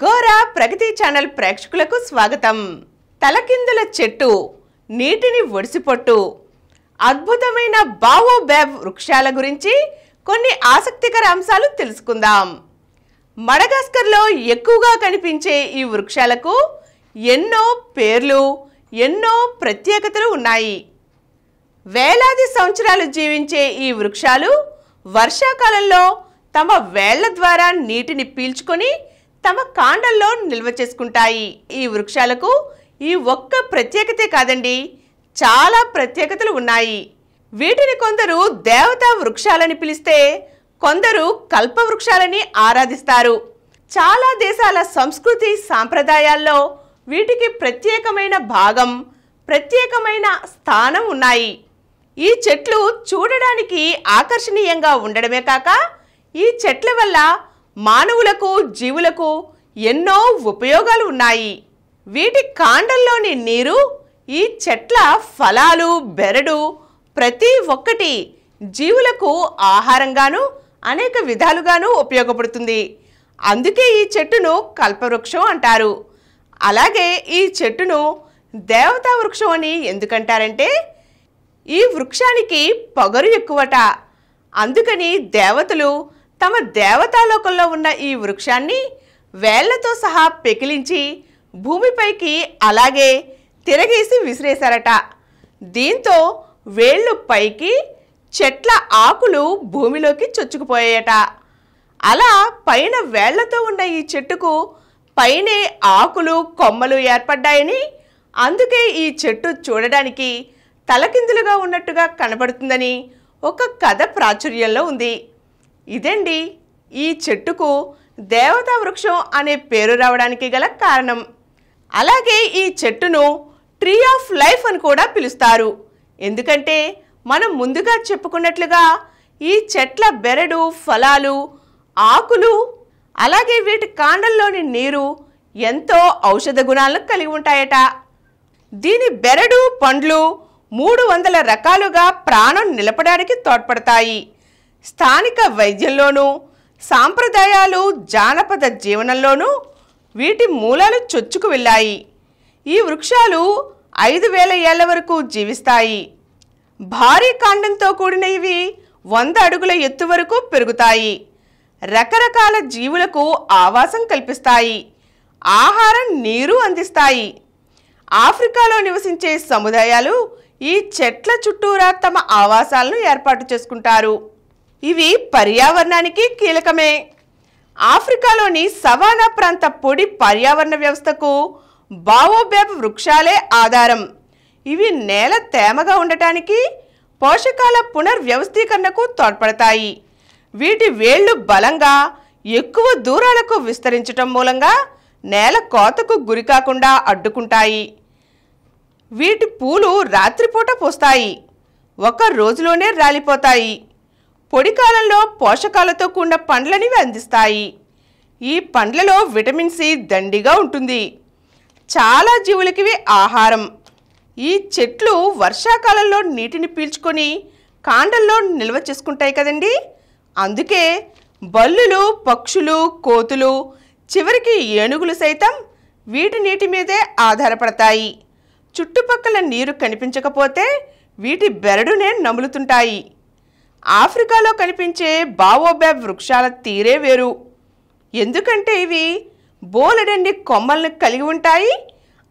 గోరా ప్రగతి channel ప్రేక్షకులకు స్వాగతం. తలకిందుల చెట్టు, నీటిని ఒడిసిపొట్టు, అద్భుతమైన బావోబాబ్ వృక్షాల గురించి కొన్ని ఆసక్తికర అంశాలు తెలుసుకుందాం. మడగాస్కర్లో ఎక్కువగా కనిపించే ఈ వృక్షాలకు ఎన్నో పేర్లు, ఎన్నో ప్రత్యేకతలు ఉన్నాయి. వేలాది సంవత్సరాలు జీవించే ఈ వృక్షాలు వర్షాకాలంలో తమ వేళ్ల ద్వారా నీటిని పీల్చుకొని తమ కాండంలో నిల్వ చేసుకుంటాయి. ఈ వృక్షాలకు ఈ ఒక్క ప్రత్యేకతే కాదండి, చాలా ప్రత్యేకతలు ఉన్నాయి. వీటిని కొందరు దేవతా వృక్షాలని పిలిస్తే, కొందరు కల్ప వృక్షాలని ఆరాధిస్తారు. చాలా దేశాల సంస్కృతి సాంప్రదాయాల్లో వీటికి ప్రత్యేకమైన భాగం, ప్రత్యేకమైన స్థానం ఉన్నాయి. ఈ చెట్లు చూడడానికి ఆకర్షణీయంగా ఉండడమే కాక ఈ చెట్ల వల్ల మానవులకు, జీవులకు ఎన్నో ఉపయోగాలు ఉన్నాయి. వీటి కాండంలోని నీరు ఈ చెట్ల ఫలాలు, బెరడు ప్రతి ఒక్కటి జీవులకు ఆహారంగాను అనేక విధాలుగాను ఉపయోగపడుతుంది. అందుకే ఈ చెట్టును కల్పవృక్షం అంటారు. అలాగే ఈ చెట్టును దేవతా వృక్షం అని ఎందుకంటారంటే, ఈ వృక్షానికి పొగరు ఎక్కువట. అందుకని దేవతలు తమ దేవతాలోకంలో ఉన్న ఈ వృక్షాన్ని వేళ్లతో సహా పెకిలించి భూమిపైకి అలాగే తిరగేసి విసిరేశారట. దీంతో వేళ్ళు పైకి, చెట్ల ఆకులు భూమిలోకి చొచ్చుకుపోయాయట. అలా పైన వేళ్లతో ఉన్న ఈ చెట్టుకు పైనే ఆకులు, కొమ్మలు ఏర్పడ్డాయని, అందుకే ఈ చెట్టు చూడడానికి తలకిందులుగా ఉన్నట్టుగా కనబడుతుందని ఒక కథ ప్రాచుర్యంలో ఉంది. ఇదండి ఈ చెట్టుకు దేవతా వృక్షం అనే పేరు రావడానికి గల కారణం. అలాగే ఈ చెట్టును ట్రీ ఆఫ్ లైఫ్ అని కూడా పిలుస్తారు. ఎందుకంటే మనం ముందుగా చెప్పుకున్నట్లుగా ఈ చెట్ల బెరడు, ఫలాలు, ఆకులు అలాగే వీటి కాండంలోని నీరు ఎంతో ఔషధ గుణాలను కలిగి ఉంటాయట. దీని బెరడు, పండ్లు 300 రకాలుగా ప్రాణం నిలపడానికి తోడ్పడతాయి. స్థానిక వైద్యంలోనూ, సాంప్రదాయాలు, జానపద జీవనంలోనూ వీటి మూలాలు చొచ్చుకు వెళ్ళాయి. ఈ వృక్షాలు 5000 ఏళ్ల వరకు జీవిస్తాయి. భారీ కాండంతో కూడిన ఇవి 100 అడుగుల ఎత్తు వరకు పెరుగుతాయి. రకరకాల జీవులకు ఆవాసం కల్పిస్తాయి. ఆహారం, నీరు అందిస్తాయి. ఆఫ్రికాలో నివసించే సముదాయాలు ఈ చెట్ల చుట్టూరా తమ ఆవాసాలను ఏర్పాటు చేసుకుంటారు. ఇవి పర్యావరణానికి కీలకమే. ఆఫ్రికాలోని సవానా ప్రాంత పొడి పర్యావరణ వ్యవస్థకు బావోబాబ్ వృక్షాలే ఆధారం. ఇవి నేల తేమగా ఉండటానికి, పోషకాల పునర్వ్యవస్థీకరణకు తోడ్పడతాయి. వీటి వేళ్లు బలంగా ఎక్కువ దూరాలకు విస్తరించటం మూలంగా నేల కోతకు గురికాకుండా అడ్డుకుంటాయి. వీటి పూలు రాత్రిపూట పూస్తాయి, ఒక రోజులోనే రాలిపోతాయి. పొడి కాలంలో పోషకాలతో కూడిన పండ్లని అందిస్తాయి. ఈ పండ్లలో విటమిన్ సి దండిగా ఉంటుంది. చాలా జీవులకి ఇవి ఆహారం. ఈ చెట్లు వర్షాకాలంలో నీటిని పీల్చుకొని కాండంలో నిల్వ చేసుకుంటాయి కదండి. అందుకే బల్లులు, పక్షులు, కోతులు, చివరికి ఏనుగులు సైతం వీటి నీటి మీదే ఆధారపడతాయి. చుట్టుపక్కల నీరు కనిపించకపోతే వీటి బెరడునే నములుతుంటాయి. ఆఫ్రికాలో కనిపించే బావోబాబ్ వృక్షాల తీరే వేరు. ఎందుకంటే ఇవి బోలెడన్ని కొమ్మల్ని కలిగి ఉంటాయి.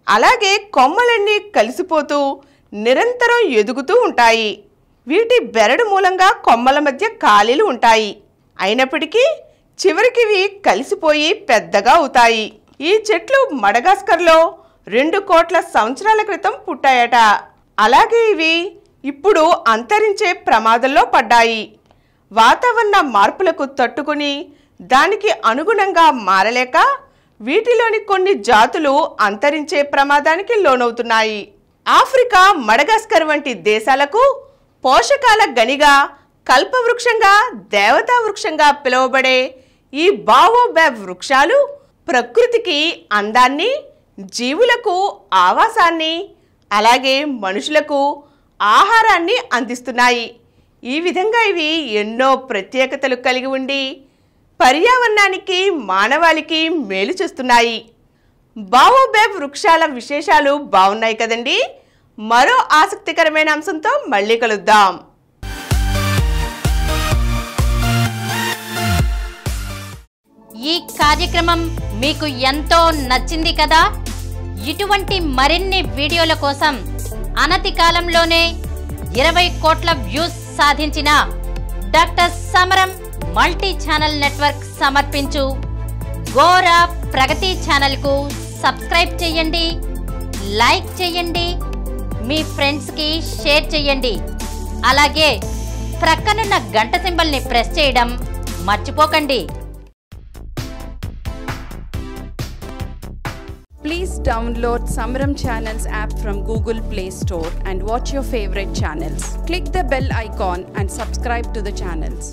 అలాగే కొమ్మలన్నీ కలిసిపోతూ నిరంతరం ఎదుగుతూ ఉంటాయి. వీటి బెరడు మూలంగా కొమ్మల మధ్య ఖాళీలు ఉంటాయి. అయినప్పటికీ చివరికి ఇవి కలిసిపోయి పెద్దగా అవుతాయి. ఈ చెట్లు మడగాస్కర్లో 2 కోట్ల సంవత్సరాల క్రితం పుట్టాయట. అలాగే ఇవి ఇప్పుడు అంతరించే ప్రమాదంలో పడ్డాయి. వాతావరణ మార్పులకు తట్టుకుని దానికి అనుగుణంగా మారలేక వీటిలోని కొన్ని జాతులు అంతరించే ప్రమాదానికి లోనవుతున్నాయి. ఆఫ్రికా, మడగాస్కర్ వంటి దేశాలకు పోషకాల గనిగా, కల్పవృక్షంగా, దేవతా వృక్షంగా పిలువబడే ఈ బావోబాబ్ వృక్షాలు ప్రకృతికి అందాన్ని, జీవులకు ఆవాసాన్ని, అలాగే మనుషులకు ఆహారాన్ని అందిస్తున్నాయి. ఈ విధంగా ఇవి ఎన్నో ప్రత్యేకతలు కలిగి ఉండి పర్యావరణానికి మానవాళికి మేలు చేస్తున్నాయి. బావోబేబ్ వృక్షాల విశేషాలు బాగున్నాయి కదండి. మరో ఆసక్తికరమైన అంశంతో మళ్ళీ కలుద్దాం. ఈ కార్యక్రమం మీకు ఎంతో నచ్చింది కదా. ఇటువంటి మరిన్ని వీడియోల కోసం అనతి కాలంలోనే 20 కోట్ల వ్యూస్ సాధించిన డాక్టర్ సమరం మల్టీ ఛానల్ నెట్వర్క్ సమర్పించు గోరా ప్రగతి ఛానల్కు సబ్స్క్రైబ్ చేయండి, లైక్ చేయండి, మీ ఫ్రెండ్స్కి షేర్ చేయండి. అలాగే ప్రక్కనున్న గంట సింబల్ని ప్రెస్ చేయడం మర్చిపోకండి. Please download Samaram Channels app from Google Play Store and watch your favorite channels. Click the bell icon and subscribe to the channels.